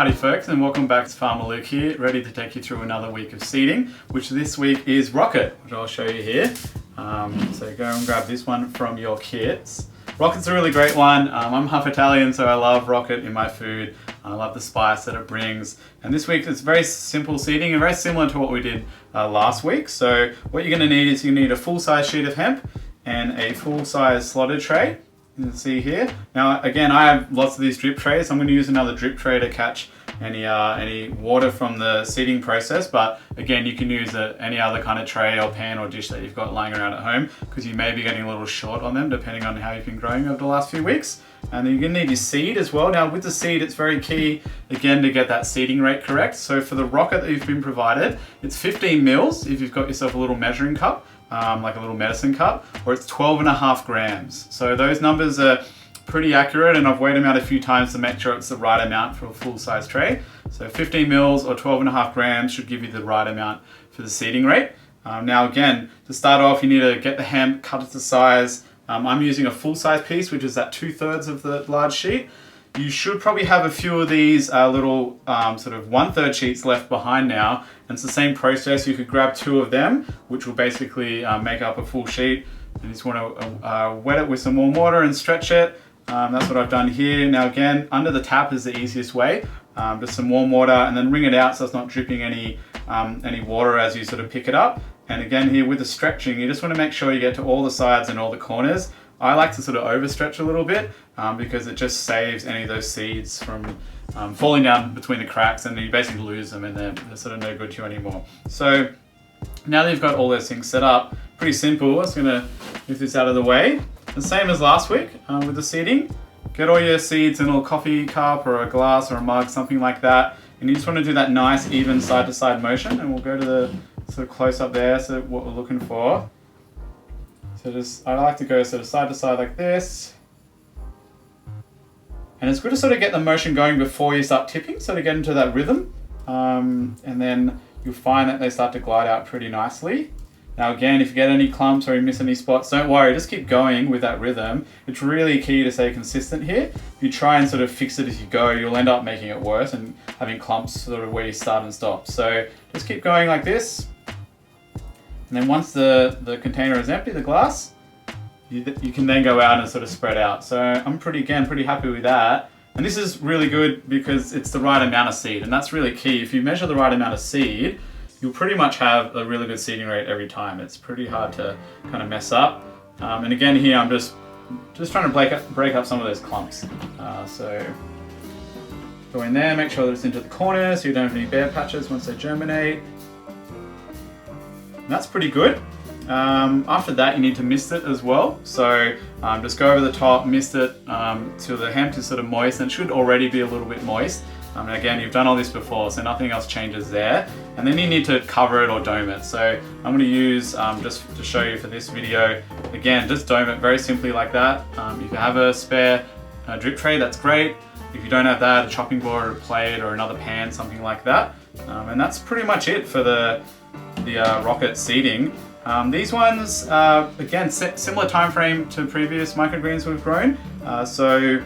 Howdy folks, and welcome back to Farmer Luke here, ready to take you through another week of seeding, which this week is Rocket, which I'll show you here. So go and grab this one from your kits. Rocket's a really great one. I'm half Italian, so I love Rocket in my food. I love the spice that it brings. And this week it's very simple seeding and very similar to what we did last week. So what you're going to need is you need a full-size sheet of hemp and a full-size slotted tray. You can see here. Now again, I have lots of these drip trays. I'm going to use another drip tray to catch any water from the seeding process, but again, you can use any other kind of tray or pan or dish that you've got lying around at home, because you may be getting a little short on them depending on how you've been growing over the last few weeks. And then you're going to need your seed as well. Now with the seed, it's very key again to get that seeding rate correct. So for the Rocket that you've been provided, it's 15 mils if you've got yourself a little measuring cup, like a little medicine cup, or it's 12.5 grams. So those numbers are pretty accurate, and I've weighed them out a few times to make sure it's the right amount for a full-size tray. So 15 mils or 12.5 grams should give you the right amount for the seeding rate. Now again, to start off, you need to get the hemp, cut it to size. I'm using a full-size piece, which is that 2/3 of the large sheet. You should probably have a few of these little sort of 1/3 sheets left behind now. And it's the same process. You could grab 2 of them, which will basically make up a full sheet. And you just want to wet it with some warm water and stretch it. That's what I've done here. Now again, under the tap is the easiest way. Just some warm water, and then wring it out so it's not dripping any water as you sort of pick it up. And again here with the stretching, you just want to make sure you get to all the sides and all the corners. I like to sort of overstretch a little bit because it just saves any of those seeds from falling down between the cracks, and you basically lose them and they're sort of no good to you anymore. So now that you've got all those things set up, pretty simple. I'm just going to move this out of the way. The same as last week with the seeding. Get all your seeds in a little coffee cup or a glass or a mug, something like that. And you just want to do that nice, even side-to-side motion. And we'll go to the sort of close up there, so what we're looking for. So I like to go sort of side to side like this. And it's good to sort of get the motion going before you start tipping, so to get into that rhythm. And then you'll find that they start to glide out pretty nicely. Now again, if you get any clumps or you miss any spots, don't worry, just keep going with that rhythm. It's really key to stay consistent here. If you try and sort of fix it as you go, you'll end up making it worse and having clumps sort of where you start and stop. So just keep going like this. And then once the container is empty, the glass, you can then go out and sort of spread out. So I'm pretty happy with that. And this is really good because it's the right amount of seed, and that's really key. If you measure the right amount of seed, you'll pretty much have a really good seeding rate every time. It's pretty hard to kind of mess up. And again here, I'm just trying to break up some of those clumps. So go in there, make sure that it's into the corners so you don't have any bare patches once they germinate. And that's pretty good. After that, you need to mist it as well. So just go over the top, mist it till the hemp is sort of moist, and it should already be a little bit moist. And again, you've done all this before, so nothing else changes there. And then you need to cover it or dome it. So I'm going to use, just to show you for this video, again, just dome it very simply like that. If you have a spare drip tray, that's great. If you don't have that, a chopping board or a plate or another pan, something like that. And that's pretty much it for the Rocket seeding. These ones, again, similar time frame to previous microgreens we've grown. So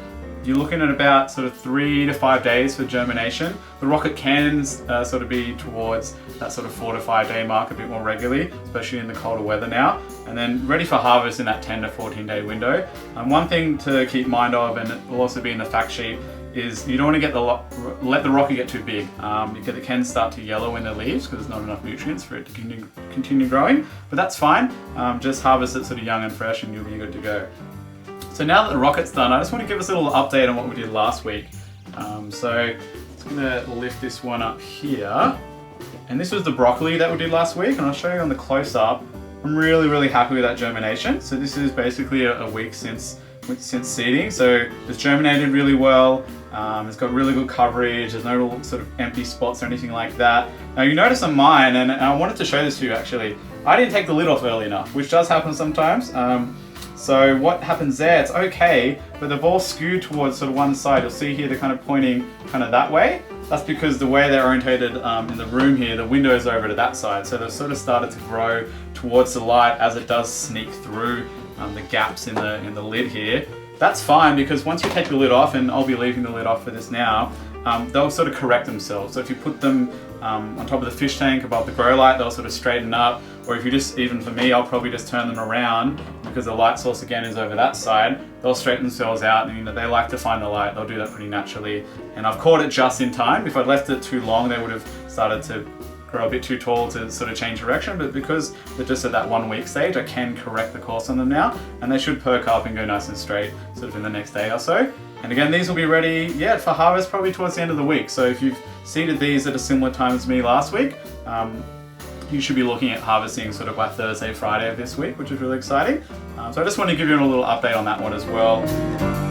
you're looking at about sort of 3 to 5 days for germination. The Rocket can sort of be towards that sort of 4 to 5 day mark a bit more regularly, especially in the colder weather now. And then ready for harvest in that 10 to 14 day window. One thing to keep mind of, and it will also be in the fact sheet, is you don't want to let the Rocket get too big because it can start to yellow in the leaves because there's not enough nutrients for it to continue growing. But that's fine. Just harvest it sort of young and fresh and you'll be good to go. So now that the Rocket's done, I just want to give us a little update on what we did last week. So I'm just going to lift this one up here. And this was the broccoli that we did last week, and I'll show you on the close-up. I'm really happy with that germination. So this is basically a week since seeding. So it's germinated really well. It's got really good coverage. There's no little sort of empty spots or anything like that. Now you notice on mine, and I wanted to show this to you actually, I didn't take the lid off early enough, which does happen sometimes. So what happens there, it's okay, but they've all skewed towards sort of one side. You'll see here they're kind of pointing kind of that way. That's because the way they're orientated in the room here, the window is over to that side. So they've sort of started to grow towards the light as it does sneak through the gaps in the lid here. That's fine, because once you take the lid off, and I'll be leaving the lid off for this now, they'll sort of correct themselves. So if you put them on top of the fish tank above the grow light, they'll sort of straighten up. Or if you just, even for me, I'll probably just turn them around because the light source again is over that side. They'll straighten themselves out, and they like to find the light. They'll do that pretty naturally. And I've caught it just in time. If I'd left it too long, they would have started to grow a bit too tall to sort of change direction, but because they're just at that 1 week stage, I can correct the course on them now, and they should perk up and go nice and straight sort of in the next day or so. And again, these will be ready, for harvest probably towards the end of the week. So if you've seeded these at a similar time as me last week, you should be looking at harvesting sort of by Thursday, Friday of this week, which is really exciting. So I just want to give you a little update on that one as well.